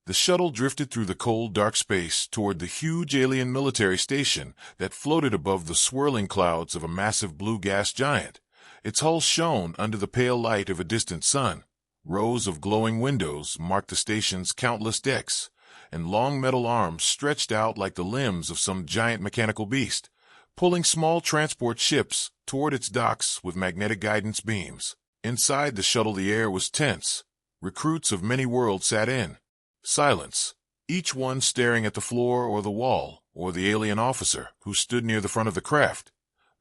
The shuttle drifted through the cold, dark space toward the huge alien military station that floated above the swirling clouds of a massive blue gas giant. Its hull shone under the pale light of a distant sun. Rows of glowing windows marked the station's countless decks, and long metal arms stretched out like the limbs of some giant mechanical beast, pulling small transport ships toward its docks with magnetic guidance beams. Inside the shuttle the air was tense. Recruits of many worlds sat in. Silence, each one staring at the floor or the wall, or the alien officer who stood near the front of the craft,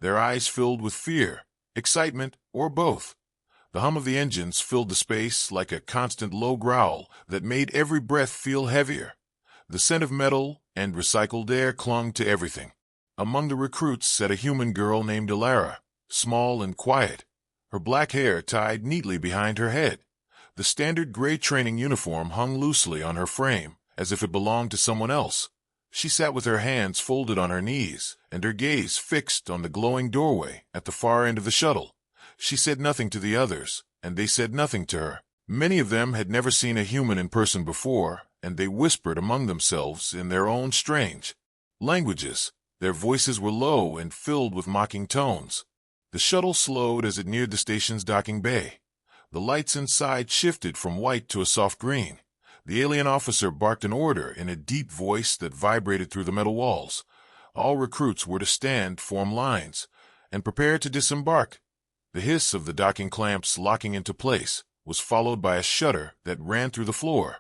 their eyes filled with fear, excitement, or both. The hum of the engines filled the space like a constant low growl that made every breath feel heavier. The scent of metal and recycled air clung to everything. Among the recruits sat a human girl named Alara, small and quiet, her black hair tied neatly behind her head. The standard gray training uniform hung loosely on her frame, as if it belonged to someone else. She sat with her hands folded on her knees, and her gaze fixed on the glowing doorway at the far end of the shuttle. She said nothing to the others, and they said nothing to her. Many of them had never seen a human in person before, and they whispered among themselves in their own strange languages. Their voices were low and filled with mocking tones. The shuttle slowed as it neared the station's docking bay. The lights inside shifted from white to a soft green. The alien officer barked an order in a deep voice that vibrated through the metal walls. All recruits were to stand, form lines, and prepare to disembark. The hiss of the docking clamps locking into place was followed by a shudder that ran through the floor.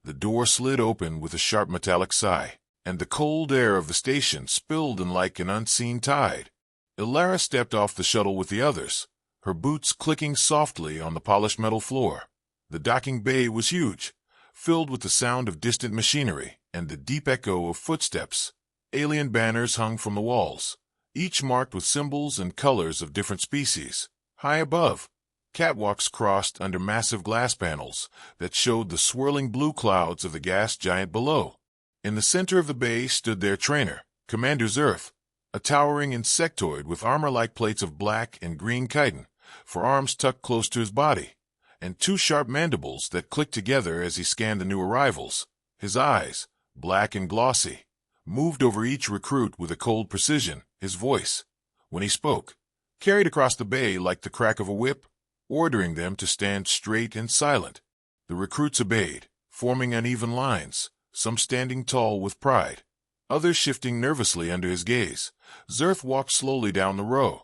The door slid open with a sharp metallic sigh, and the cold air of the station spilled in like an unseen tide. Alara stepped off the shuttle with the others, her boots clicking softly on the polished metal floor. The docking bay was huge, filled with the sound of distant machinery and the deep echo of footsteps. Alien banners hung from the walls, each marked with symbols and colors of different species. High above, catwalks crossed under massive glass panels that showed the swirling blue clouds of the gas giant below. In the center of the bay stood their trainer, Commander Zerth, a towering insectoid with armor-like plates of black and green chitin, forearms tucked close to his body, and two sharp mandibles that clicked together as he scanned the new arrivals. His eyes, black and glossy, moved over each recruit with a cold precision. His voice, when he spoke, carried across the bay like the crack of a whip, ordering them to stand straight and silent. The recruits obeyed, forming uneven lines, some standing tall with pride, others shifting nervously under his gaze. Zerth walked slowly down the row,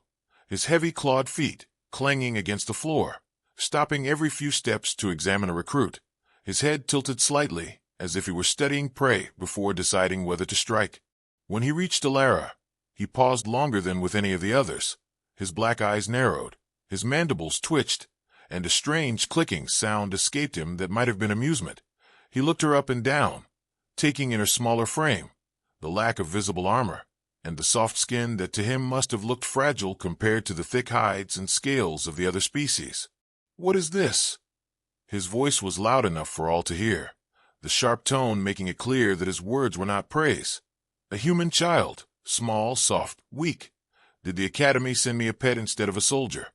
his heavy clawed feet clanging against the floor, stopping every few steps to examine a recruit, his head tilted slightly as if he were studying prey before deciding whether to strike. When he reached Alara, he paused longer than with any of the others. His black eyes narrowed, his mandibles twitched, and a strange clicking sound escaped him that might have been amusement. He looked her up and down, taking in her smaller frame, the lack of visible armor, and the soft skin that to him must have looked fragile compared to the thick hides and scales of the other species. "What is this?" His voice was loud enough for all to hear, the sharp tone making it clear that his words were not praise. "A human child, small, soft, weak. Did the Academy send me a pet instead of a soldier?"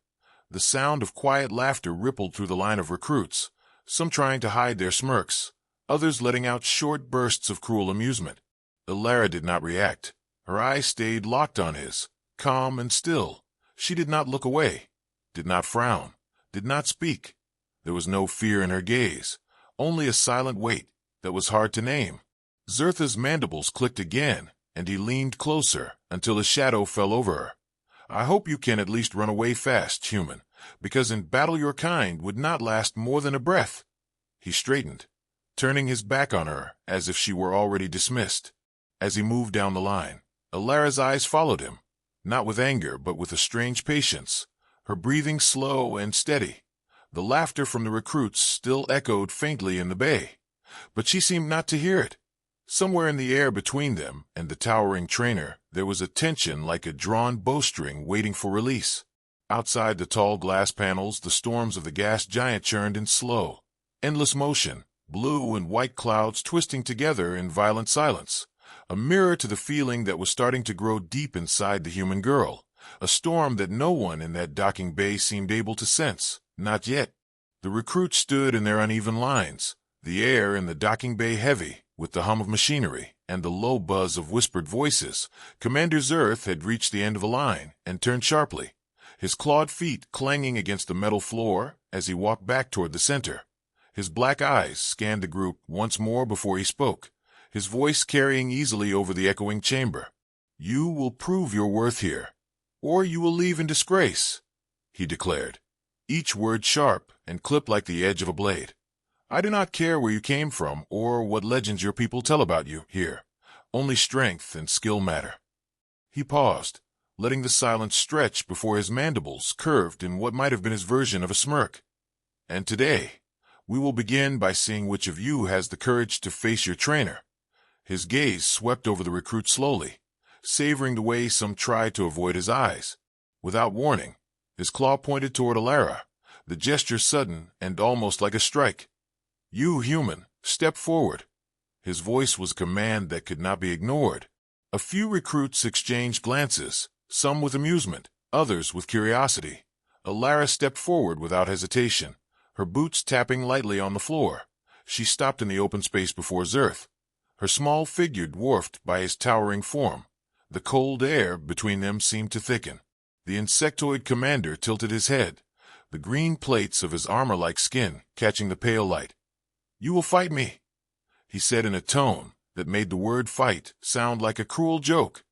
The sound of quiet laughter rippled through the line of recruits, some trying to hide their smirks, others letting out short bursts of cruel amusement. Alara did not react. Her eyes stayed locked on his, calm and still. She did not look away, did not frown, did not speak. There was no fear in her gaze, only a silent weight that was hard to name. Zertha's mandibles clicked again, and he leaned closer until a shadow fell over her. "I hope you can at least run away fast, human, because in battle your kind would not last more than a breath." He straightened, turning his back on her as if she were already dismissed. As he moved down the line, Alara's eyes followed him, not with anger but with a strange patience, her breathing slow and steady. The laughter from the recruits still echoed faintly in the bay, but she seemed not to hear it. Somewhere in the air between them and the towering trainer there was a tension like a drawn bowstring waiting for release. Outside the tall glass panels the storms of the gas giant churned in slow, endless motion, blue and white clouds twisting together in violent silence, a mirror to the feeling that was starting to grow deep inside the human girl, a storm that no one in that docking bay seemed able to sense. Not yet. The recruits stood in their uneven lines, the air in the docking bay heavy with the hum of machinery and the low buzz of whispered voices. Commander Zerth had reached the end of a line and turned sharply, his clawed feet clanging against the metal floor as he walked back toward the center. His black eyes scanned the group once more before he spoke, his voice carrying easily over the echoing chamber. "You will prove your worth here, or you will leave in disgrace," he declared, each word sharp and clipped like the edge of a blade. "I do not care where you came from or what legends your people tell about you here. Only strength and skill matter." He paused, letting the silence stretch before his mandibles curved in what might have been his version of a smirk. "And today, we will begin by seeing which of you has the courage to face your trainer." His gaze swept over the recruit slowly, savoring the way some tried to avoid his eyes. Without warning, his claw pointed toward Alara, the gesture sudden and almost like a strike. "You, human, step forward." His voice was a command that could not be ignored. A few recruits exchanged glances, some with amusement, others with curiosity. Alara stepped forward without hesitation, her boots tapping lightly on the floor. She stopped in the open space before Zerth, her small figure dwarfed by his towering form. The cold air between them seemed to thicken. The insectoid commander tilted his head, the green plates of his armor-like skin catching the pale light. "You will fight me," he said in a tone that made the word fight sound like a cruel joke.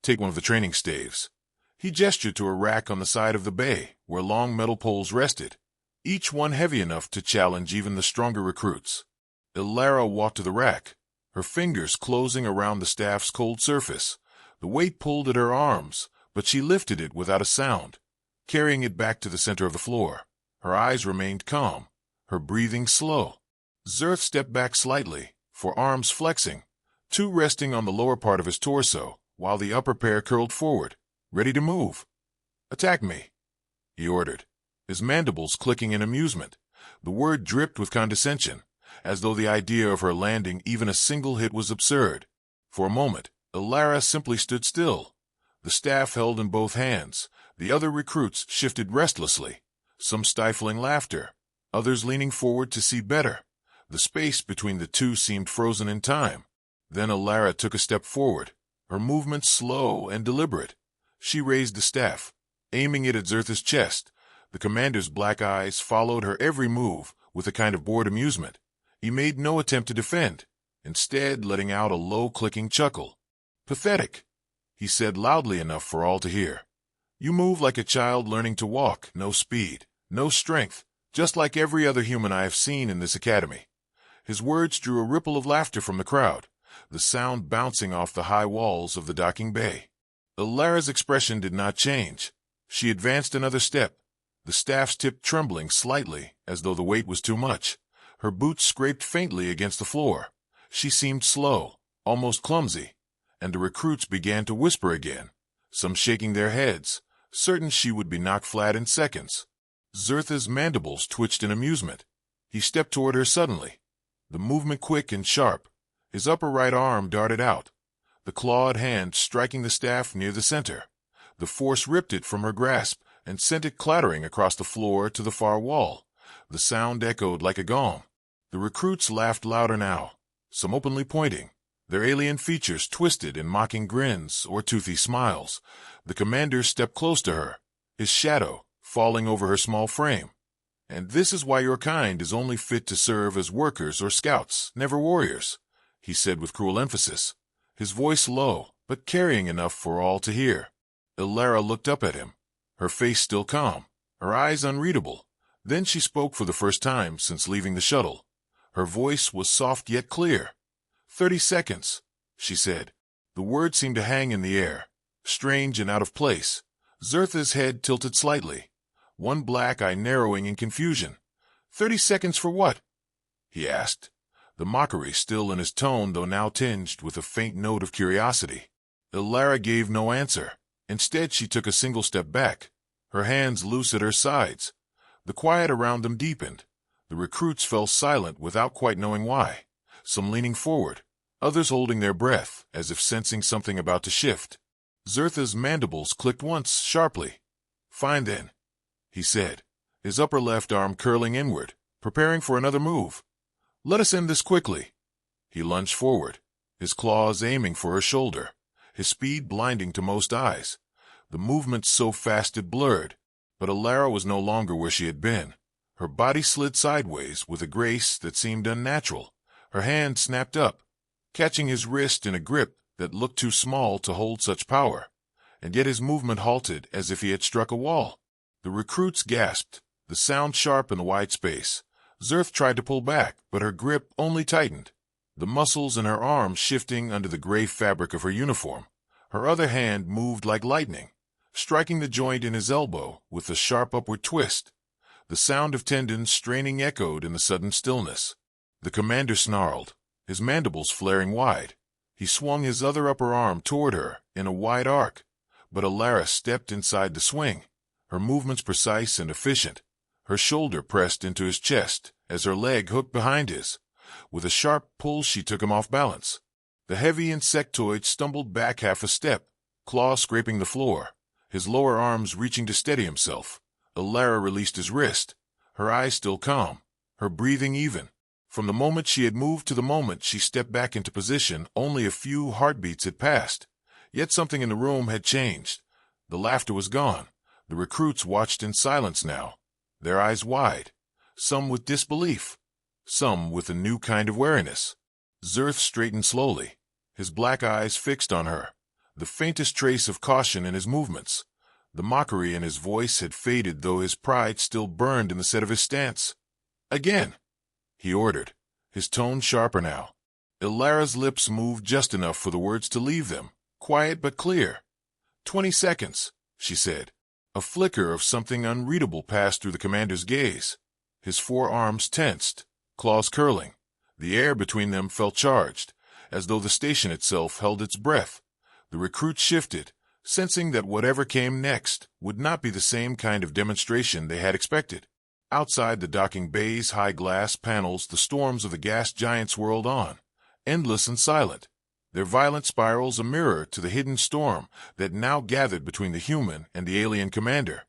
"Take one of the training staves." He gestured to a rack on the side of the bay where long metal poles rested, each one heavy enough to challenge even the stronger recruits. Alara walked to the rack, her fingers closing around the staff's cold surface. The weight pulled at her arms, but she lifted it without a sound, carrying it back to the center of the floor. Her eyes remained calm, her breathing slow. Zerth stepped back slightly, forearms flexing, two resting on the lower part of his torso, while the upper pair curled forward, ready to move. "Attack me," he ordered, his mandibles clicking in amusement. The word dripped with condescension, as though the idea of her landing even a single hit was absurd. For a moment, Alara simply stood still, the staff held in both hands. The other recruits shifted restlessly, some stifling laughter, others leaning forward to see better. The space between the two seemed frozen in time. Then Alara took a step forward, her movements slow and deliberate. She raised the staff, aiming it at Zerth's chest. The commander's black eyes followed her every move with a kind of bored amusement. He made no attempt to defend, instead letting out a low clicking chuckle. "Pathetic," he said loudly enough for all to hear. "You move like a child learning to walk, no speed, no strength, just like every other human I have seen in this academy." His words drew a ripple of laughter from the crowd, the sound bouncing off the high walls of the docking bay. Alara's expression did not change. She advanced another step, the staff's tip trembling slightly as though the weight was too much. Her boots scraped faintly against the floor. She seemed slow, almost clumsy, and the recruits began to whisper again, some shaking their heads, certain she would be knocked flat in seconds. Zerth's mandibles twitched in amusement. He stepped toward her suddenly, the movement quick and sharp. His upper right arm darted out, the clawed hand striking the staff near the center. The force ripped it from her grasp and sent it clattering across the floor to the far wall. The sound echoed like a gong. The recruits laughed louder now, some openly pointing, their alien features twisted in mocking grins or toothy smiles. The commander stepped close to her, his shadow falling over her small frame. "And this is why your kind is only fit to serve as workers or scouts, never warriors," he said with cruel emphasis, his voice low, but carrying enough for all to hear. Alara looked up at him, her face still calm, her eyes unreadable. Then she spoke for the first time since leaving the shuttle. Her voice was soft yet clear. 30 seconds, she said. The word seemed to hang in the air, strange and out of place. Zerth's head tilted slightly, one black eye narrowing in confusion. 30 seconds for what? He asked, the mockery still in his tone though now tinged with a faint note of curiosity. Alara gave no answer. Instead she took a single step back, her hands loose at her sides. The quiet around them deepened. The recruits fell silent without quite knowing why, some leaning forward, others holding their breath as if sensing something about to shift. Zerth's mandibles clicked once, sharply. "Fine then," he said, his upper left arm curling inward, preparing for another move. Let us end this quickly. He lunged forward, his claws aiming for her shoulder, his speed blinding to most eyes. The movement so fast it blurred, but Alara was no longer where she had been. Her body slid sideways with a grace that seemed unnatural. Her hand snapped up, catching his wrist in a grip that looked too small to hold such power, and yet his movement halted as if he had struck a wall. The recruits gasped, the sound sharp in the wide space. Zerth tried to pull back, but her grip only tightened, the muscles in her arms shifting under the gray fabric of her uniform. Her other hand moved like lightning, striking the joint in his elbow with a sharp upward twist. The sound of tendons straining echoed in the sudden stillness. The commander snarled, his mandibles flaring wide. He swung his other upper arm toward her in a wide arc, but Alara stepped inside the swing, her movements precise and efficient. Her shoulder pressed into his chest as her leg hooked behind his. With a sharp pull, she took him off balance. The heavy insectoid stumbled back half a step, claw scraping the floor, his lower arms reaching to steady himself. Alara released his wrist, her eyes still calm, her breathing even. From the moment she had moved to the moment she stepped back into position, only a few heartbeats had passed. Yet something in the room had changed. The laughter was gone. The recruits watched in silence now, their eyes wide, some with disbelief, some with a new kind of wariness. Zerth straightened slowly, his black eyes fixed on her, the faintest trace of caution in his movements. The mockery in his voice had faded, though his pride still burned in the set of his stance. "Again," he ordered, his tone sharper now. Alara's lips moved just enough for the words to leave them, quiet but clear. 20 seconds, she said. A flicker of something unreadable passed through the commander's gaze. His forearms tensed, claws curling. The air between them felt charged, as though the station itself held its breath. The recruits shifted, sensing that whatever came next would not be the same kind of demonstration they had expected. Outside the docking bay's high glass panels, the storms of the gas giants whirled on, endless and silent, their violent spirals a mirror to the hidden storm that now gathered between the human and the alien commander.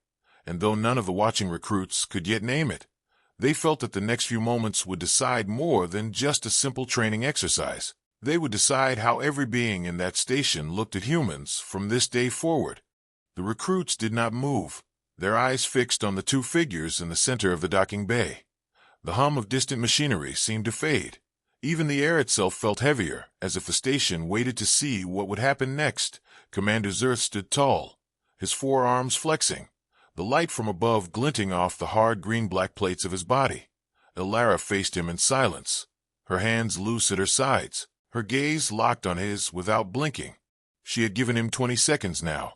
And though none of the watching recruits could yet name it, they felt that the next few moments would decide more than just a simple training exercise. They would decide how every being in that station looked at humans from this day forward. The recruits did not move, their eyes fixed on the two figures in the center of the docking bay. The hum of distant machinery seemed to fade. Even the air itself felt heavier, as if the station waited to see what would happen next. Commander Zerth stood tall, his forearms flexing, the light from above glinting off the hard green-black plates of his body. Alara faced him in silence, her hands loose at her sides, her gaze locked on his without blinking. She had given him 20 seconds now,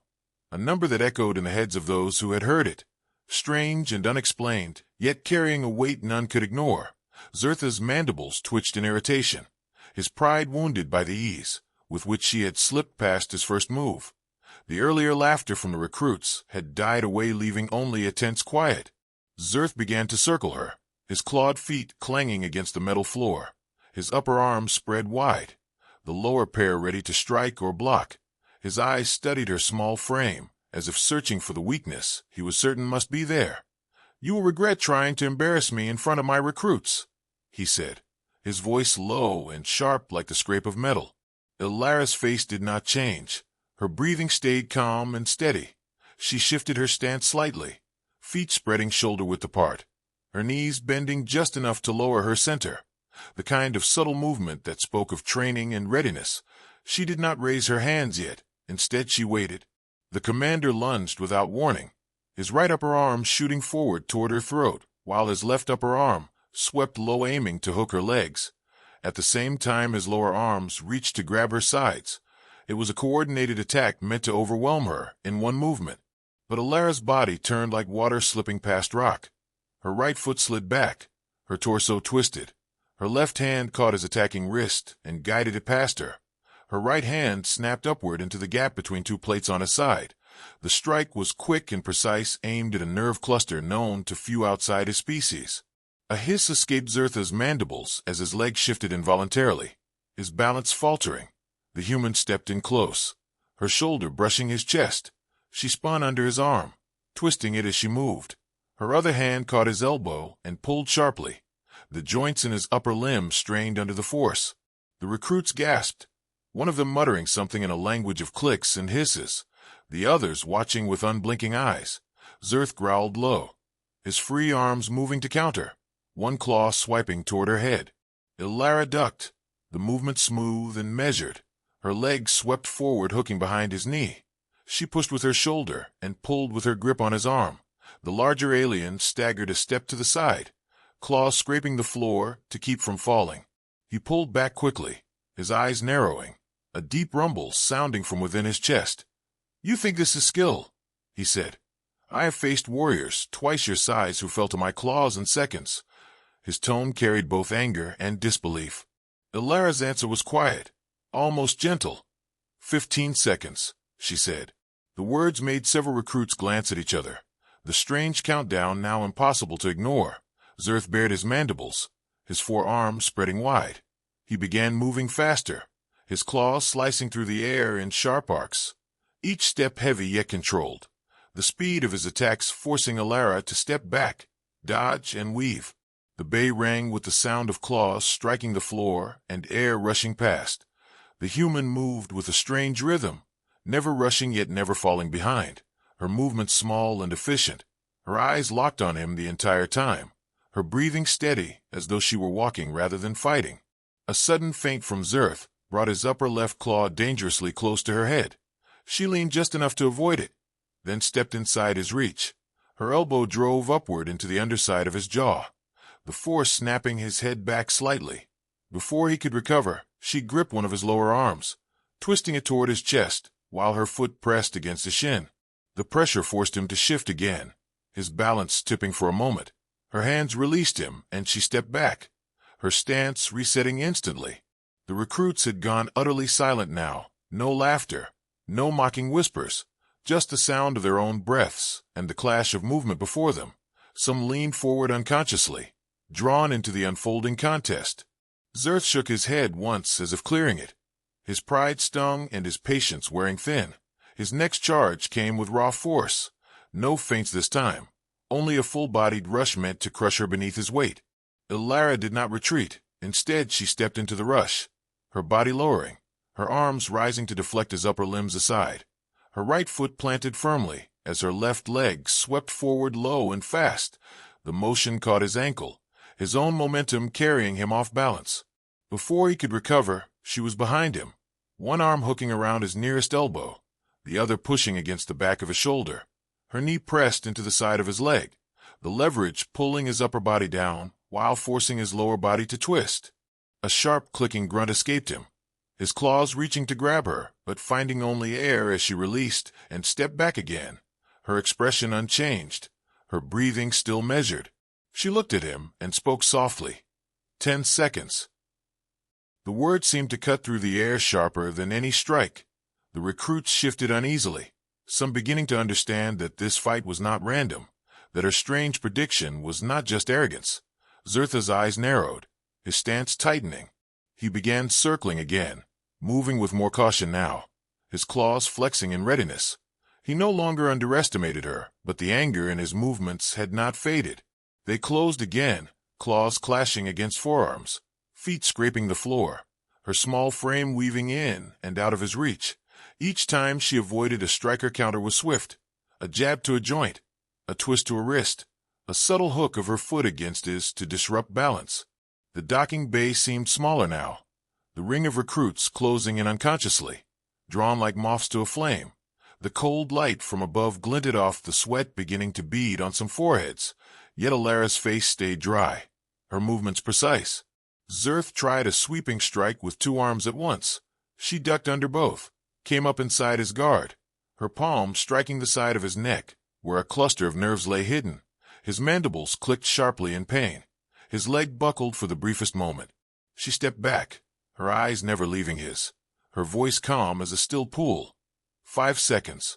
a number that echoed in the heads of those who had heard it, strange and unexplained, yet carrying a weight none could ignore. Zertha's mandibles twitched in irritation, his pride wounded by the ease with which she had slipped past his first move. The earlier laughter from the recruits had died away, leaving only a tense quiet. Zerth began to circle her, his clawed feet clanging against the metal floor, his upper arms spread wide, the lower pair ready to strike or block. His eyes studied her small frame, as if searching for the weakness he was certain must be there. "You will regret trying to embarrass me in front of my recruits," he said, his voice low and sharp like the scrape of metal. Alara's face did not change. Her breathing stayed calm and steady. She shifted her stance slightly, feet spreading shoulder-width apart, her knees bending just enough to lower her center, the kind of subtle movement that spoke of training and readiness. She did not raise her hands yet. Instead, she waited. The commander lunged without warning, his right upper arm shooting forward toward her throat, while his left upper arm swept low, aiming to hook her legs. At the same time, his lower arms reached to grab her sides. It was a coordinated attack meant to overwhelm her in one movement. But Alara's body turned like water slipping past rock. Her right foot slid back, her torso twisted. Her left hand caught his attacking wrist and guided it past her. Her right hand snapped upward into the gap between two plates on his side. The strike was quick and precise, aimed at a nerve cluster known to few outside his species. A hiss escaped Zertha's mandibles as his leg shifted involuntarily, his balance faltering. The human stepped in close, her shoulder brushing his chest. She spun under his arm, twisting it as she moved. Her other hand caught his elbow and pulled sharply. The joints in his upper limb strained under the force. The recruits gasped, one of them muttering something in a language of clicks and hisses, the others watching with unblinking eyes. Zerth growled low, his free arms moving to counter, one claw swiping toward her head. Ilara ducked, the movement smooth and measured. Her legs swept forward, hooking behind his knee. She pushed with her shoulder and pulled with her grip on his arm. The larger alien staggered a step to the side, claws scraping the floor to keep from falling. He pulled back quickly, his eyes narrowing, a deep rumble sounding from within his chest. "You think this is skill?" he said. "I have faced warriors twice your size who fell to my claws in seconds." His tone carried both anger and disbelief. Ilara's answer was quiet, almost gentle. 15 seconds, she said. The words made several recruits glance at each other, the strange countdown now impossible to ignore. Zerth bared his mandibles, his forearms spreading wide. He began moving faster, his claws slicing through the air in sharp arcs, each step heavy yet controlled, the speed of his attacks forcing Ilara to step back, dodge, and weave. The bay rang with the sound of claws striking the floor and air rushing past. The human moved with a strange rhythm, never rushing yet never falling behind, her movements small and efficient, her eyes locked on him the entire time, her breathing steady as though she were walking rather than fighting. A sudden feint from Zerth brought his upper left claw dangerously close to her head. She leaned just enough to avoid it, then stepped inside his reach. Her elbow drove upward into the underside of his jaw, the force snapping his head back slightly. Before he could recover, she gripped one of his lower arms, twisting it toward his chest, while her foot pressed against his shin. The pressure forced him to shift again, his balance tipping for a moment. Her hands released him, and she stepped back, her stance resetting instantly. The recruits had gone utterly silent now, no laughter, no mocking whispers, just the sound of their own breaths and the clash of movement before them. Some leaned forward unconsciously, drawn into the unfolding contest. Zerth shook his head once as if clearing it, his pride stung and his patience wearing thin. His next charge came with raw force. No feints this time, only a full-bodied rush meant to crush her beneath his weight. Ilara did not retreat. Instead, she stepped into the rush, her body lowering, her arms rising to deflect his upper limbs aside, her right foot planted firmly as her left leg swept forward low and fast. The motion caught his ankle, his own momentum carrying him off balance. Before he could recover, she was behind him, one arm hooking around his nearest elbow, the other pushing against the back of his shoulder. Her knee pressed into the side of his leg, the leverage pulling his upper body down while forcing his lower body to twist. A sharp clicking grunt escaped him, his claws reaching to grab her, but finding only air as she released and stepped back again, her expression unchanged, her breathing still measured. She looked at him and spoke softly. 10 seconds. The words seemed to cut through the air sharper than any strike. The recruits shifted uneasily, some beginning to understand that this fight was not random, that her strange prediction was not just arrogance. Zertha's eyes narrowed, his stance tightening. He began circling again, moving with more caution now, his claws flexing in readiness. He no longer underestimated her, but the anger in his movements had not faded. They closed again, claws clashing against forearms, feet scraping the floor, her small frame weaving in and out of his reach. Each time she avoided a striker counter was swift, a jab to a joint, a twist to a wrist, a subtle hook of her foot against his to disrupt balance. The docking bay seemed smaller now, the ring of recruits closing in unconsciously, drawn like moths to a flame. The cold light from above glinted off, the sweat beginning to bead on some foreheads, yet Ilara's face stayed dry, her movements precise. Zerth tried a sweeping strike with two arms at once. She ducked under both, came up inside his guard, her palm striking the side of his neck, where a cluster of nerves lay hidden. His mandibles clicked sharply in pain. His leg buckled for the briefest moment. She stepped back, her eyes never leaving his, her voice calm as a still pool. 5 seconds.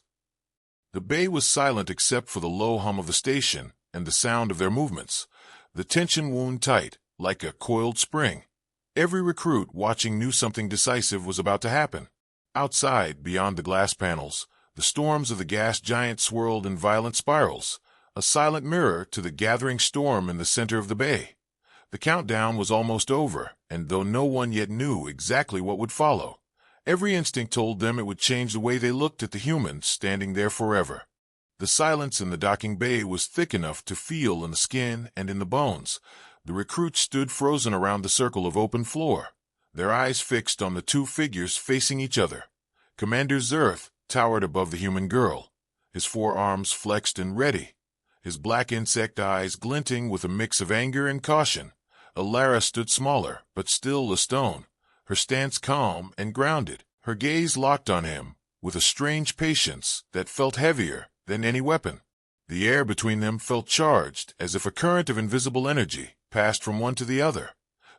The bay was silent except for the low hum of the station and the sound of their movements. The tension wound tight, like a coiled spring. Every recruit watching knew something decisive was about to happen. Outside, beyond the glass panels, the storms of the gas giant swirled in violent spirals, a silent mirror to the gathering storm in the center of the bay. The countdown was almost over, and though no one yet knew exactly what would follow, every instinct told them it would change the way they looked at the humans standing there forever. The silence in the docking bay was thick enough to feel in the skin and in the bones. The recruits stood frozen around the circle of open floor, their eyes fixed on the two figures facing each other. Commander Zerth towered above the human girl, his forearms flexed and ready, his black insect eyes glinting with a mix of anger and caution. Alara stood smaller, but still a stone, her stance calm and grounded, her gaze locked on him with a strange patience that felt heavier than any weapon. The air between them felt charged, as if a current of invisible energy passed from one to the other.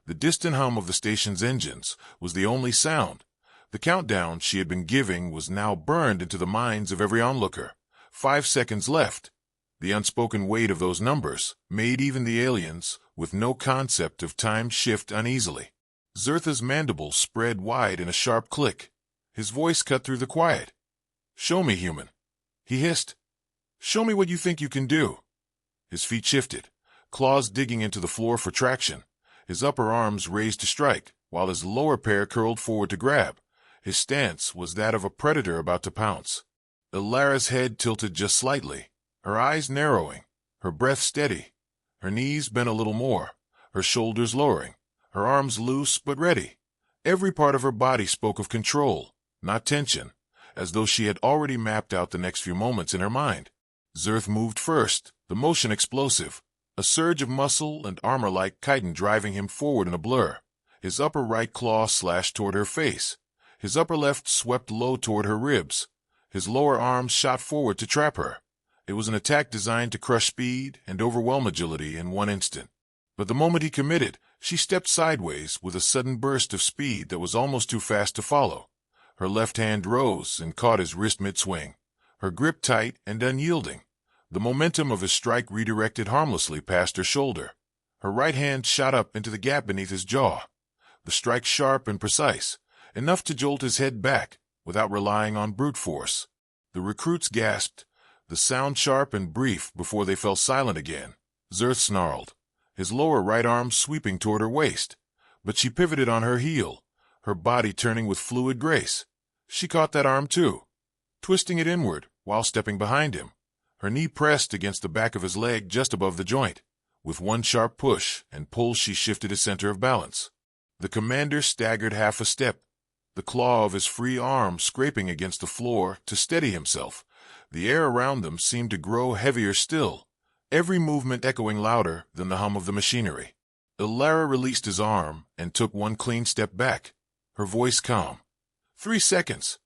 The distant hum of the station's engines was the only sound. The countdown she had been giving was now burned into the minds of every onlooker. 5 seconds left. The unspoken weight of those numbers made even the aliens, with no concept of time, shift uneasily. Zertha's mandibles spread wide in a sharp click. His voice cut through the quiet. "Show me, human," he hissed. "Show me what you think you can do." His feet shifted, claws digging into the floor for traction. His upper arms raised to strike, while his lower pair curled forward to grab. His stance was that of a predator about to pounce. Alara's head tilted just slightly, her eyes narrowing, her breath steady, her knees bent a little more, her shoulders lowering, her arms loose but ready. Every part of her body spoke of control, not tension, as though she had already mapped out the next few moments in her mind. Zerth moved first, the motion explosive, a surge of muscle and armor like chitin driving him forward in a blur. His upper right claw slashed toward her face. His upper left swept low toward her ribs. His lower arms shot forward to trap her. It was an attack designed to crush speed and overwhelm agility in one instant. But the moment he committed, she stepped sideways with a sudden burst of speed that was almost too fast to follow. Her left hand rose and caught his wrist mid-swing, her grip tight and unyielding. The momentum of his strike redirected harmlessly past her shoulder. Her right hand shot up into the gap beneath his jaw. The strike sharp and precise, enough to jolt his head back without relying on brute force. The recruits gasped, the sound sharp and brief before they fell silent again. Zerth snarled, his lower right arm sweeping toward her waist, but she pivoted on her heel, her body turning with fluid grace. She caught that arm too, twisting it inward while stepping behind him. Her knee pressed against the back of his leg just above the joint. With one sharp push and pull she shifted his center of balance. The commander staggered half a step, the claw of his free arm scraping against the floor to steady himself. The air around them seemed to grow heavier still, every movement echoing louder than the hum of the machinery. Alara released his arm and took one clean step back, her voice calm. 3 seconds,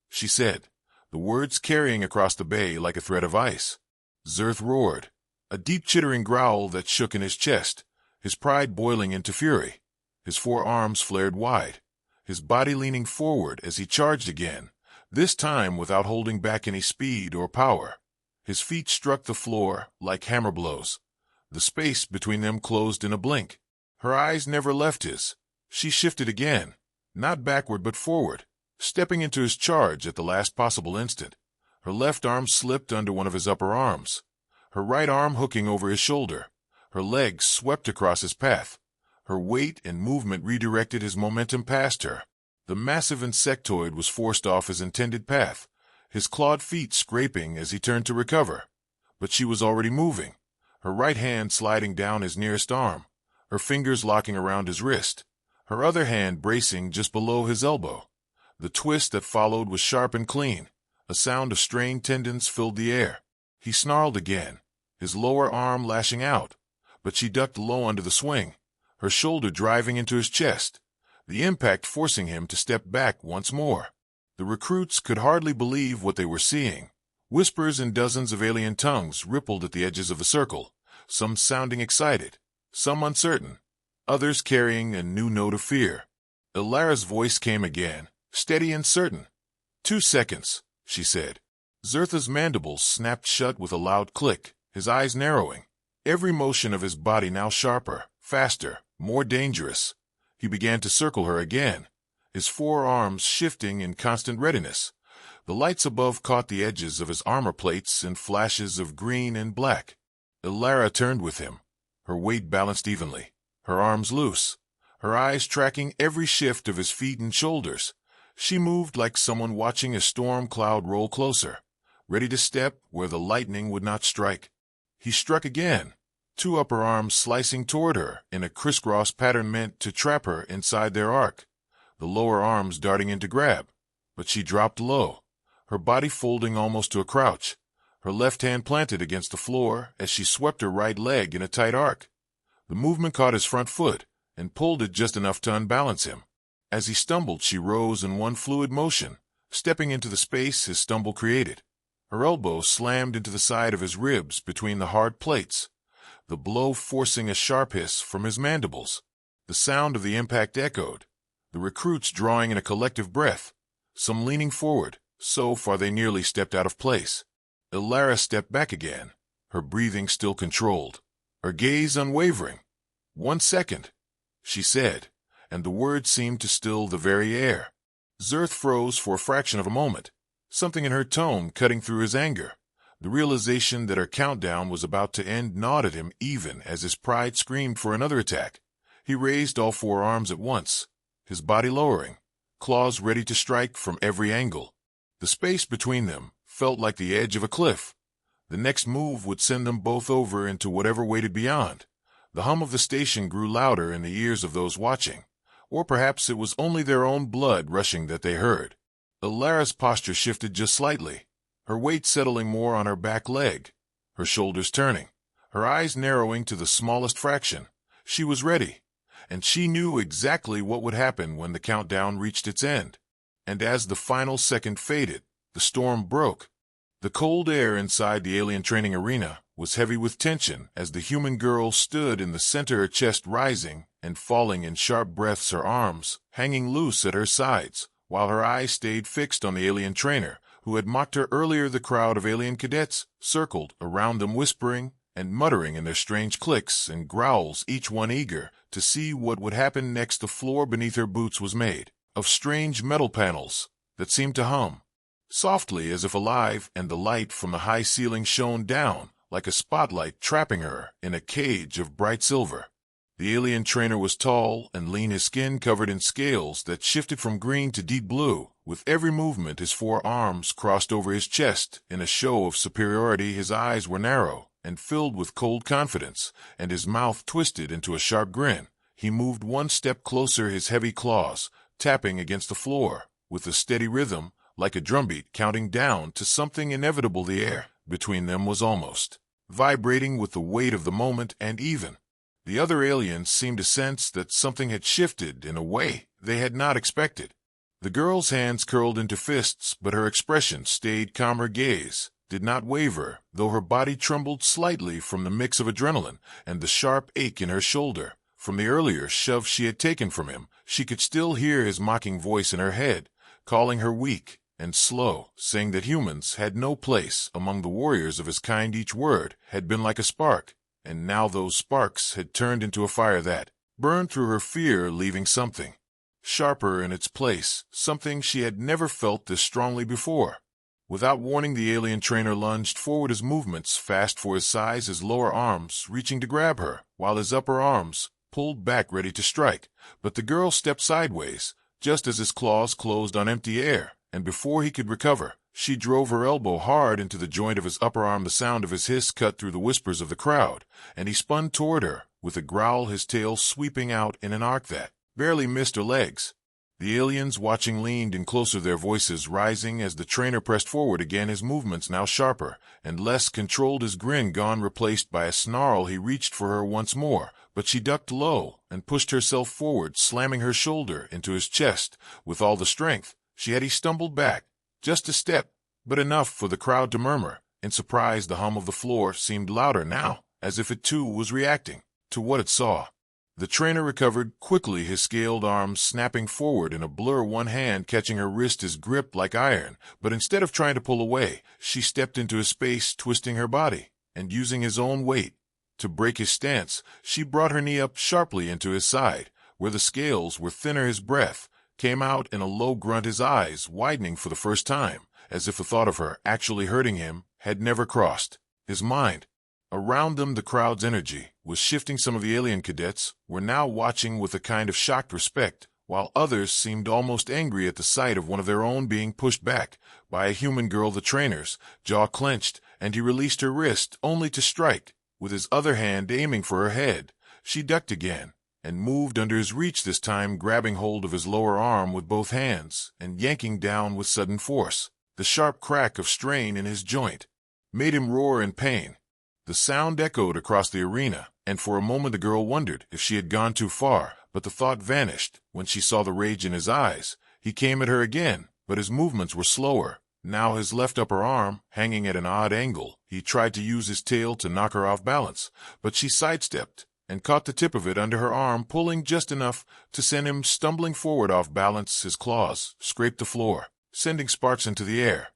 she said, the words carrying across the bay like a thread of ice. Zerth roared, a deep chittering growl that shook in his chest, his pride boiling into fury. His forearms flared wide, his body leaning forward as he charged again, this time without holding back any speed or power. His feet struck the floor like hammer blows. The space between them closed in a blink. Her eyes never left his. She shifted again, not backward but forward, stepping into his charge at the last possible instant. Her left arm slipped under one of his upper arms, her right arm hooking over his shoulder. Her legs swept across his path. Her weight and movement redirected his momentum past her. The massive insectoid was forced off his intended path, his clawed feet scraping as he turned to recover. But she was already moving, her right hand sliding down his nearest arm, her fingers locking around his wrist, her other hand bracing just below his elbow. The twist that followed was sharp and clean. A sound of strained tendons filled the air. He snarled again, his lower arm lashing out, but she ducked low under the swing, her shoulder driving into his chest, the impact forcing him to step back once more. The recruits could hardly believe what they were seeing. Whispers in dozens of alien tongues rippled at the edges of the circle, some sounding excited, some uncertain, others carrying a new note of fear. Alara's voice came again, steady and certain. 2 seconds, she said. Zertha's mandibles snapped shut with a loud click, his eyes narrowing, every motion of his body now sharper, faster, more dangerous. He began to circle her again, his forearms shifting in constant readiness. The lights above caught the edges of his armor plates in flashes of green and black. Alara turned with him, her weight balanced evenly, her arms loose, her eyes tracking every shift of his feet and shoulders. She moved like someone watching a storm cloud roll closer, ready to step where the lightning would not strike. He struck again, two upper arms slicing toward her in a crisscross pattern meant to trap her inside their arc, the lower arms darting in to grab. But she dropped low, her body folding almost to a crouch, her left hand planted against the floor as she swept her right leg in a tight arc. The movement caught his front foot and pulled it just enough to unbalance him. As he stumbled, she rose in one fluid motion, stepping into the space his stumble created. Her elbow slammed into the side of his ribs between the hard plates, the blow forcing a sharp hiss from his mandibles. The sound of the impact echoed, the recruits drawing in a collective breath, some leaning forward, so far they nearly stepped out of place. Ilara stepped back again, her breathing still controlled, her gaze unwavering. 1 second, she said, and the words seemed to still the very air. Zerth froze for a fraction of a moment, something in her tone cutting through his anger. The realization that her countdown was about to end gnawed at him even as his pride screamed for another attack. He raised all 4 arms at once, his body lowering, claws ready to strike from every angle. The space between them felt like the edge of a cliff. The next move would send them both over into whatever waited beyond. The hum of the station grew louder in the ears of those watching, or perhaps it was only their own blood rushing that they heard. Ilara's posture shifted just slightly, her weight settling more on her back leg, her shoulders turning, her eyes narrowing to the smallest fraction. She was ready, and she knew exactly what would happen when the countdown reached its end. And as the final second faded, the storm broke. The cold air inside the alien training arena was heavy with tension as the human girl stood in the center, her chest rising and falling in sharp breaths, her arms hanging loose at her sides, while her eyes stayed fixed on the alien trainer who had mocked her earlier. The crowd of alien cadets circled around them, whispering and muttering in their strange clicks and growls, each one eager to see what would happen next. The floor beneath her boots was made of strange metal panels that seemed to hum softly as if alive, and the light from the high ceiling shone down like a spotlight, trapping her in a cage of bright silver. The alien trainer was tall and lean, his skin covered in scales that shifted from green to deep blue. With every movement, his 4 arms crossed over his chest in a show of superiority. His eyes were narrow and filled with cold confidence, and his mouth twisted into a sharp grin. He moved 1 step closer, his heavy claws tapping against the floor with a steady rhythm, like a drumbeat counting down to something inevitable. The air between them was almost vibrating with the weight of the moment, and even the other aliens seemed to sense that something had shifted in a way they had not expected. The girl's hands curled into fists, but her expression stayed calm. Her gaze did not waver, though her body trembled slightly from the mix of adrenaline and the sharp ache in her shoulder. From the earlier shove she had taken from him, she could still hear his mocking voice in her head, calling her weak and slow, saying that humans had no place among the warriors of his kind. Each word had been like a spark, and now those sparks had turned into a fire that burned through her, fear leaving something sharper in its place, something she had never felt this strongly before. Without warning, the alien trainer lunged forward, his movements fast for his size, his lower arms reaching to grab her, while his upper arms pulled back ready to strike. But the girl stepped sideways, just as his claws closed on empty air, and before he could recover, she drove her elbow hard into the joint of his upper arm. The sound of his hiss cut through the whispers of the crowd, and he spun toward her with a growl, his tail sweeping out in an arc that barely missed her legs. The aliens watching leaned in closer, their voices rising as the trainer pressed forward again, his movements now sharper and less controlled, his grin gone, replaced by a snarl. He reached for her once more, but she ducked low and pushed herself forward, slamming her shoulder into his chest with all the strength she had. He stumbled back just a step, but enough for the crowd to murmur. In surprise, the hum of the floor seemed louder now, as if it too was reacting to what it saw. The trainer recovered quickly, his scaled arms snapping forward in a blur, one hand catching her wrist, his grip like iron. But instead of trying to pull away, she stepped into his space, twisting her body, and using his own weight to break his stance. She brought her knee up sharply into his side, where the scales were thinner. His breath came out in a low grunt, his eyes widening for the first time, as if the thought of her actually hurting him had never crossed his mind. Around them, the crowd's energy was shifting. Some of the alien cadets were now watching with a kind of shocked respect, while others seemed almost angry at the sight of one of their own being pushed back by a human girl. The trainer's jaw clenched, and he released her wrist only to strike, with his other hand aiming for her head. She ducked again, and moved under his reach, this time grabbing hold of his lower arm with both hands and yanking down with sudden force. The sharp crack of strain in his joint made him roar in pain. The sound echoed across the arena, and for a moment the girl wondered if she had gone too far, but the thought vanished when she saw the rage in his eyes. He came at her again, but his movements were slower. Now, his left upper arm hanging at an odd angle, he tried to use his tail to knock her off balance, but she sidestepped and caught the tip of it under her arm, pulling just enough to send him stumbling forward off balance. His claws scraped the floor, sending sparks into the air.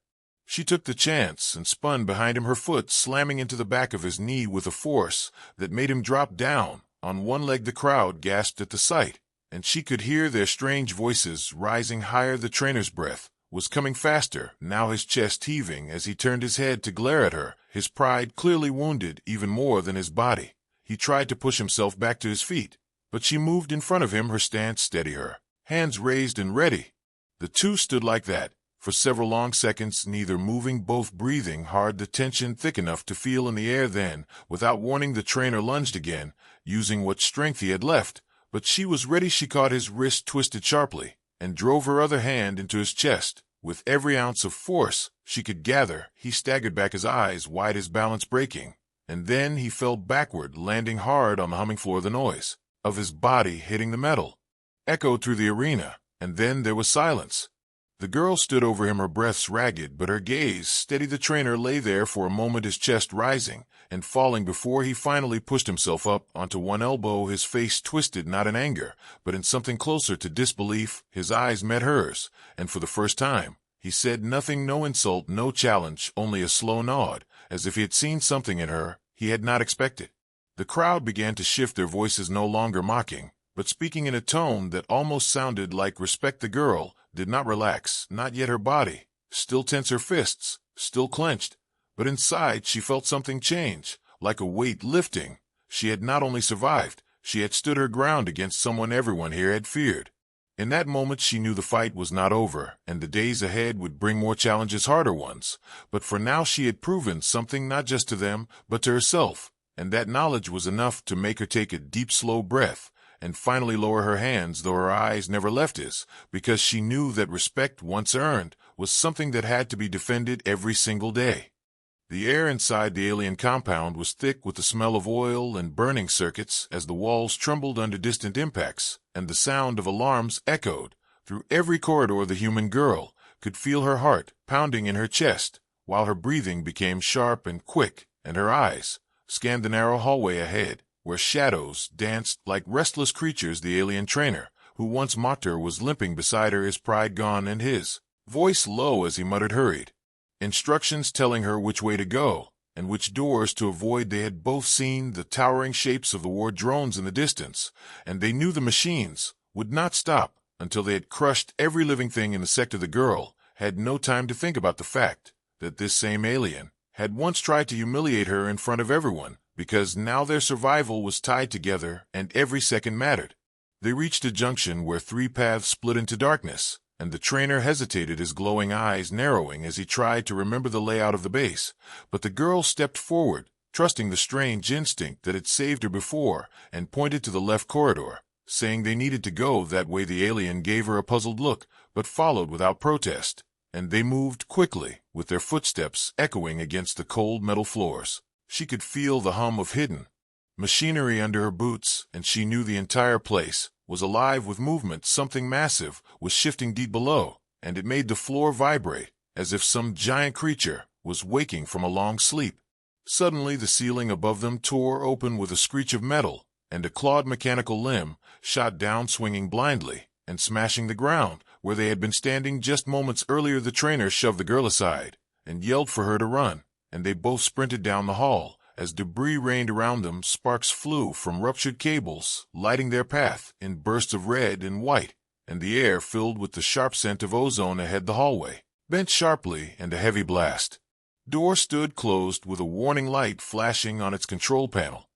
She took the chance and spun behind him, her foot slamming into the back of his knee with a force that made him drop down on one leg. The crowd gasped at the sight, and she could hear their strange voices rising higher. The trainer's breath was coming faster, now his chest heaving as he turned his head to glare at her, his pride clearly wounded even more than his body. He tried to push himself back to his feet, but she moved in front of him, her stance steady, her hands raised and ready. The two stood like that for several long seconds, neither moving, both breathing hard, the tension thick enough to feel in the air. Then, without warning, the trainer lunged again, using what strength he had left, but she was ready. She caught his wrist twisted sharply and drove her other hand into his chest. With every ounce of force she could gather, he staggered back, his eyes wide, his balance breaking, and then he fell backward, landing hard on the humming floor. The noise of his body hitting the metal echoed through the arena, and then there was silence. The girl stood over him, her breaths ragged, but her gaze steady. The trainer lay there for a moment, his chest rising and falling before he finally pushed himself up onto one elbow, his face twisted, not in anger, but in something closer to disbelief. His eyes met hers, and for the first time, he said nothing, no insult, no challenge, only a slow nod, as if he had seen something in her he had not expected. The crowd began to shift, their voices no longer mocking, but speaking in a tone that almost sounded like respect. The girl did not relax, not yet, her body still tense, her fists still clenched, but inside she felt something change, like a weight lifting. She had not only survived, she had stood her ground against someone everyone here had feared. In that moment she knew the fight was not over, and the days ahead would bring more challenges, harder ones, but for now she had proven something, not just to them, but to herself, and that knowledge was enough to make her take a deep, slow breath and finally lower her hands, though her eyes never left his, because she knew that respect once earned was something that had to be defended every single day. The air inside the alien compound was thick with the smell of oil and burning circuits as the walls trembled under distant impacts, and the sound of alarms echoed through every corridor. The human girl could feel her heart pounding in her chest, while her breathing became sharp and quick, and her eyes scanned the narrow hallway ahead, where shadows danced like restless creatures. The alien trainer, who once mocked her, was limping beside her, his pride gone and his voice low as he muttered hurried instructions, telling her which way to go and which doors to avoid. They had both seen the towering shapes of the war drones in the distance, and they knew the machines would not stop until they had crushed every living thing in the sector. The girl had no time to think about the fact that this same alien had once tried to humiliate her in front of everyone, because now their survival was tied together and every second mattered. They reached a junction where three paths split into darkness, and the trainer hesitated, his glowing eyes narrowing as he tried to remember the layout of the base. But the girl stepped forward, trusting the strange instinct that had saved her before, and pointed to the left corridor, saying they needed to go that way. The alien gave her a puzzled look, but followed without protest, and they moved quickly, with their footsteps echoing against the cold metal floors. She could feel the hum of hidden machinery under her boots, and she knew the entire place was alive with movement. Something massive was shifting deep below, and it made the floor vibrate, as if some giant creature was waking from a long sleep. Suddenly the ceiling above them tore open with a screech of metal, and a clawed mechanical limb shot down, swinging blindly and smashing the ground where they had been standing just moments earlier. The trainer shoved the girl aside and yelled for her to run, and they both sprinted down the hall. As debris rained around them, sparks flew from ruptured cables, lighting their path in bursts of red and white, and the air filled with the sharp scent of ozone ahead. The hallway bent sharply, and a heavy blast Door stood closed with a warning light flashing on its control panel.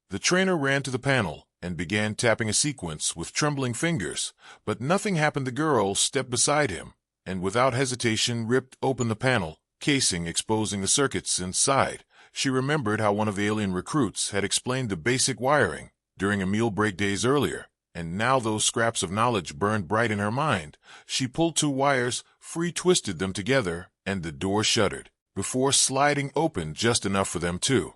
The trainer ran to the panel and began tapping a sequence with trembling fingers, but nothing happened. The girl stepped beside him and without hesitation ripped open the panel casing, exposing the circuits inside. She remembered how one of the alien recruits had explained the basic wiring during a meal break days earlier, and now those scraps of knowledge burned bright in her mind. She pulled two wires, twisted them together, and the door shuddered, before sliding open just enough for them to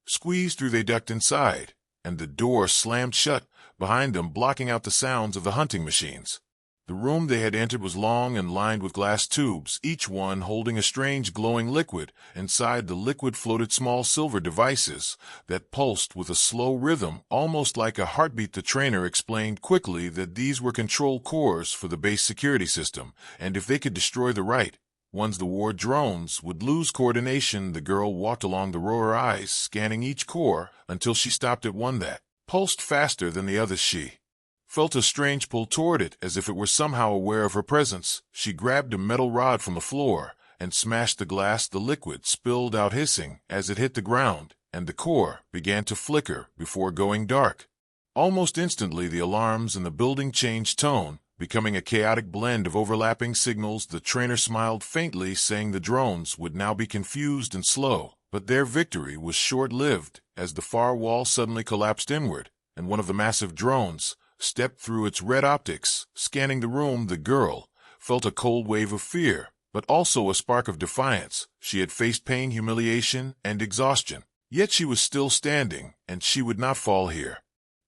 squeeze through. They ducked inside, and the door slammed shut behind them, blocking out the sounds of the hunting machines. The room they had entered was long and lined with glass tubes, each one holding a strange glowing liquid. Inside the liquid floated small silver devices that pulsed with a slow rhythm, almost like a heartbeat. The trainer explained quickly that these were control cores for the base security system, and if they could destroy the right ones, the war drones would lose coordination. The girl walked along the row, her eyes scanning each core until she stopped at one that pulsed faster than the others. She felt a strange pull toward it, as if it were somehow aware of her presence. She grabbed a metal rod from the floor and smashed the glass. The liquid spilled out hissing as it hit the ground, and the core began to flicker before going dark. Almost instantly, the alarms in the building changed tone, becoming a chaotic blend of overlapping signals. The trainer smiled faintly, saying the drones would now be confused and slow, but their victory was short-lived as the far wall suddenly collapsed inward, and one of the massive drones stepped through its red optics, scanning the room. The girl felt a cold wave of fear, but also a spark of defiance. She had faced pain, humiliation, and exhaustion, yet she was still standing, and she would not fall here.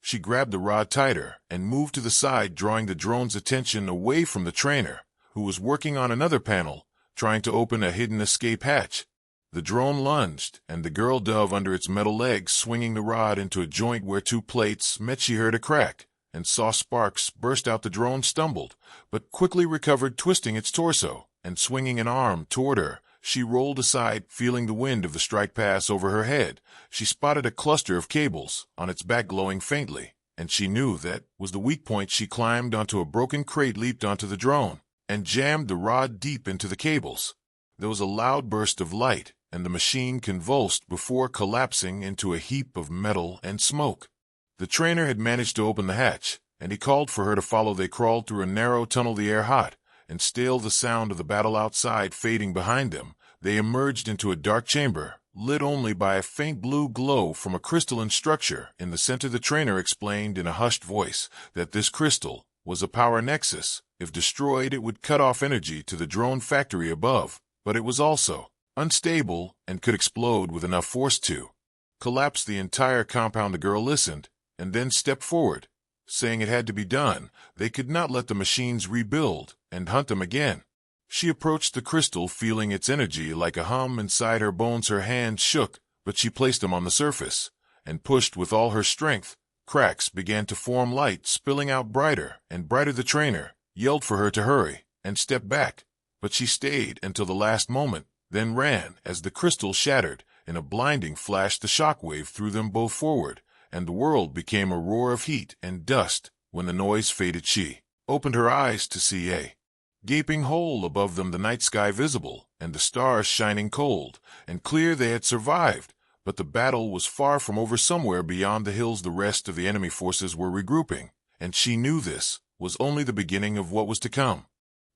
She grabbed the rod tighter and moved to the side, drawing the drone's attention away from the trainer, who was working on another panel, trying to open a hidden escape hatch. The drone lunged, and the girl dove under its metal legs, swinging the rod into a joint where two plates met. She heard a crack and saw sparks burst out. The drone stumbled, but quickly recovered, twisting its torso and swinging an arm toward her. She rolled aside, feeling the wind of the strike pass over her head. She spotted a cluster of cables on its back glowing faintly, and she knew that was the weak point. She climbed onto a broken crate, leaped onto the drone, and jammed the rod deep into the cables. There was a loud burst of light, and the machine convulsed before collapsing into a heap of metal and smoke. The trainer had managed to open the hatch, and he called for her to follow. They crawled through a narrow tunnel, the air hot and stale, the sound of the battle outside fading behind them. They emerged into a dark chamber, lit only by a faint blue glow from a crystalline structure in the center. The trainer explained in a hushed voice that this crystal was a power nexus. If destroyed, it would cut off energy to the drone factory above, but it was also unstable and could explode with enough force to collapse the entire compound. The girl listened and then stepped forward, saying it had to be done. They could not let the machines rebuild and hunt them again. She approached the crystal, feeling its energy like a hum inside her bones. Her hand shook, but she placed them on the surface and pushed with all her strength. Cracks began to form, light spilling out brighter and brighter. The trainer yelled for her to hurry and step back, but she stayed until the last moment, then ran as the crystal shattered. In a blinding flash, the shockwave threw them both forward, and the world became a roar of heat and dust. When the noise faded, she opened her eyes to see a gaping hole above them, the night sky visible, and the stars shining cold and clear. They had survived, but the battle was far from over. Somewhere beyond the hills, the rest of the enemy forces were regrouping, and she knew this was only the beginning of what was to come.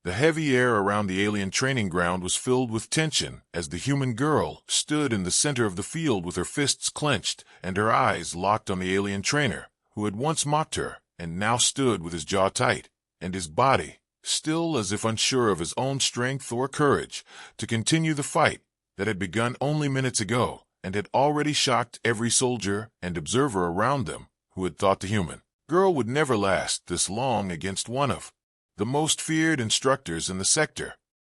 The heavy air around the alien training ground was filled with tension as the human girl stood in the center of the field with her fists clenched and her eyes locked on the alien trainer, who had once mocked her and now stood with his jaw tight and his body still, as if unsure of his own strength or courage to continue the fight that had begun only minutes ago and had already shocked every soldier and observer around them who had thought the human girl would never last this long against one of the most feared instructors in the sector.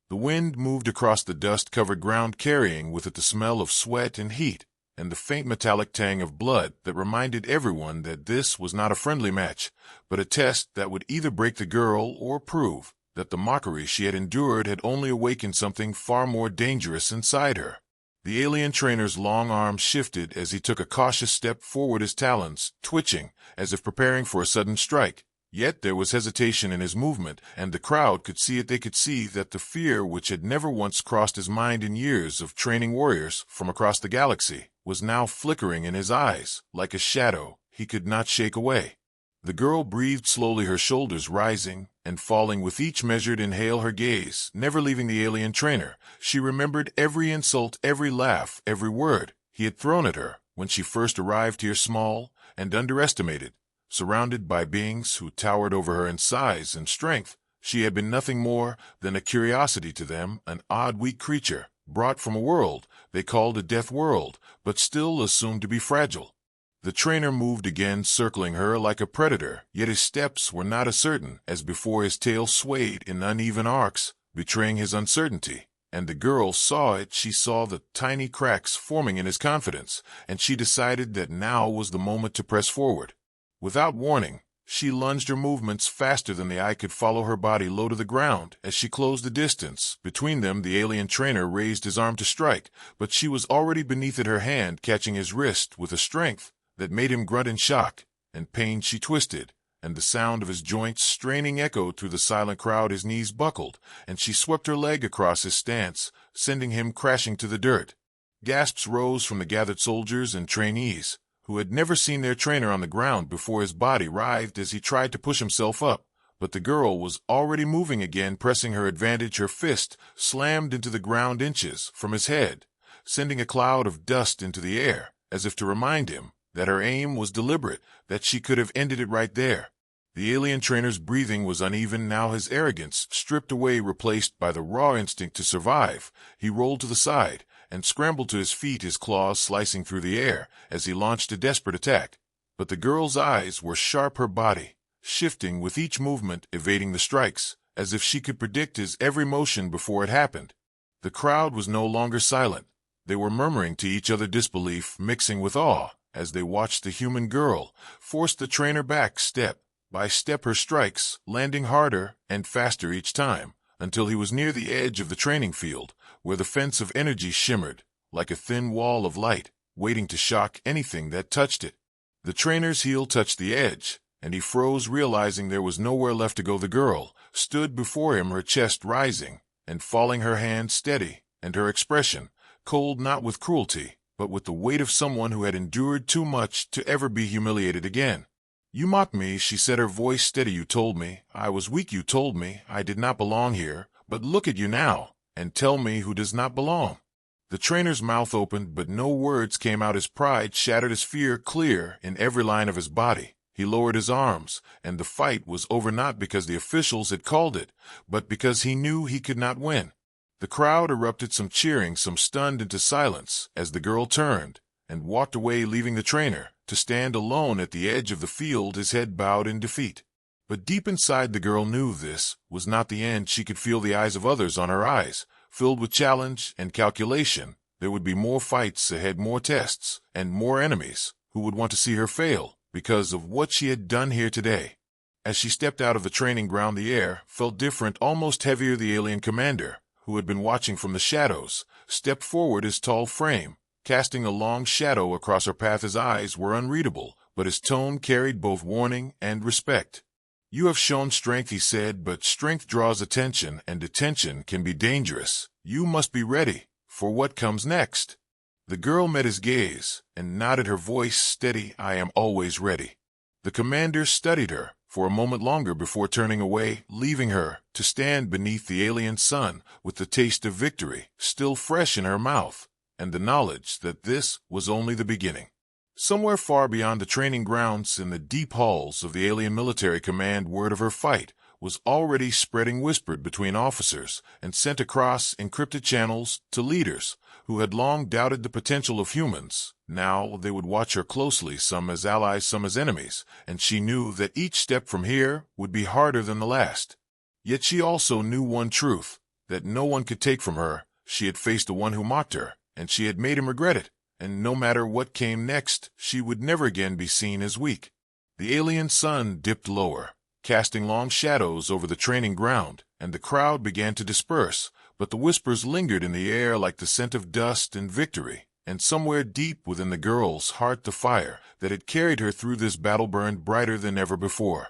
The wind moved across the dust-covered ground, carrying with it the smell of sweat and heat, and the faint metallic tang of blood that reminded everyone that this was not a friendly match, but a test that would either break the girl or prove that the mockery she had endured had only awakened something far more dangerous inside her. The alien trainer's long arm shifted as he took a cautious step forward, his talons twitching as if preparing for a sudden strike. Yet there was hesitation in his movement, and the crowd could see it. They could see that the fear which had never once crossed his mind in years of training warriors from across the galaxy was now flickering in his eyes like a shadow he could not shake away. The girl breathed slowly, her shoulders rising and falling with each measured inhale, her gaze never leaving the alien trainer. She remembered every insult, every laugh, every word he had thrown at her when she first arrived here, small and underestimated. Surrounded by beings who towered over her in size and strength, she had been nothing more than a curiosity to them, an odd, weak creature, brought from a world they called a death world, but still assumed to be fragile. The trainer moved again, circling her like a predator, yet his steps were not as certain as before. His tail swayed in uneven arcs, betraying his uncertainty, and the girl saw it. She saw the tiny cracks forming in his confidence, and she decided that now was the moment to press forward. Without warning, she lunged, her movements faster than the eye could follow, her body low to the ground. As she closed the distance between them, the alien trainer raised his arm to strike, but she was already beneath it, her hand catching his wrist with a strength that made him grunt in shock and pain. She twisted, and the sound of his joints straining echoed through the silent crowd. His knees buckled, and she swept her leg across his stance, sending him crashing to the dirt. Gasps rose from the gathered soldiers and trainees, who had never seen their trainer on the ground before. His body writhed as he tried to push himself up, but the girl was already moving again, pressing her advantage. Her fist slammed into the ground inches from his head, sending a cloud of dust into the air, as if to remind him that her aim was deliberate, that she could have ended it right there. The alien trainer's breathing was uneven now, his arrogance stripped away, replaced by the raw instinct to survive. He rolled to the side and scrambled to his feet, his claws slicing through the air as he launched a desperate attack. But the girl's eyes were sharp, her body shifting with each movement, evading the strikes, as if she could predict his every motion before it happened. The crowd was no longer silent. They were murmuring to each other, disbelief mixing with awe, as they watched the human girl force the trainer back step by step, her strikes landing harder and faster each time, until he was near the edge of the training field, where the fence of energy shimmered like a thin wall of light, waiting to shock anything that touched it. The trainer's heel touched the edge, and he froze, realizing there was nowhere left to go. The girl stood before him, her chest rising and falling, her hand steady, and her expression cold, not with cruelty, but with the weight of someone who had endured too much to ever be humiliated again. "You mocked me," she said, her voice steady. "You told me I was weak. You told me I did not belong here. But look at you now, and tell me who does not belong." The trainer's mouth opened, but no words came out. His pride shattered, his fear clear in every line of his body. He lowered his arms, and the fight was over, not because the officials had called it, but because he knew he could not win. The crowd erupted, some cheering, some stunned into silence, as the girl turned and walked away, leaving the trainer to stand alone at the edge of the field, his head bowed in defeat. But deep inside, the girl knew this was not the end. She could feel the eyes of others on her, eyes filled with challenge and calculation. There would be more fights ahead, more tests, and more enemies who would want to see her fail because of what she had done here today. As she stepped out of the training ground, the air felt different, almost heavier. The alien commander, who had been watching from the shadows, stepped forward, his tall frame casting a long shadow across her path. His eyes were unreadable, but his tone carried both warning and respect. "You have shown strength," he said, "but strength draws attention, and attention can be dangerous. You must be ready for what comes next." The girl met his gaze and nodded, her voice steady. "I am always ready." The commander studied her for a moment longer before turning away, leaving her to stand beneath the alien sun with the taste of victory still fresh in her mouth, and the knowledge that this was only the beginning. Somewhere far beyond the training grounds, in the deep halls of the alien military command, word of her fight was already spreading, whispered between officers and sent across encrypted channels to leaders who had long doubted the potential of humans. Now they would watch her closely, some as allies, some as enemies, and she knew that each step from here would be harder than the last. Yet she also knew one truth that no one could take from her. She had faced the one who mocked her, and she had made him regret it, and no matter what came next, she would never again be seen as weak. The alien sun dipped lower, casting long shadows over the training ground, and the crowd began to disperse, but the whispers lingered in the air like the scent of dust and victory, and somewhere deep within the girl's heart the fire that had carried her through this battle burned brighter than ever before.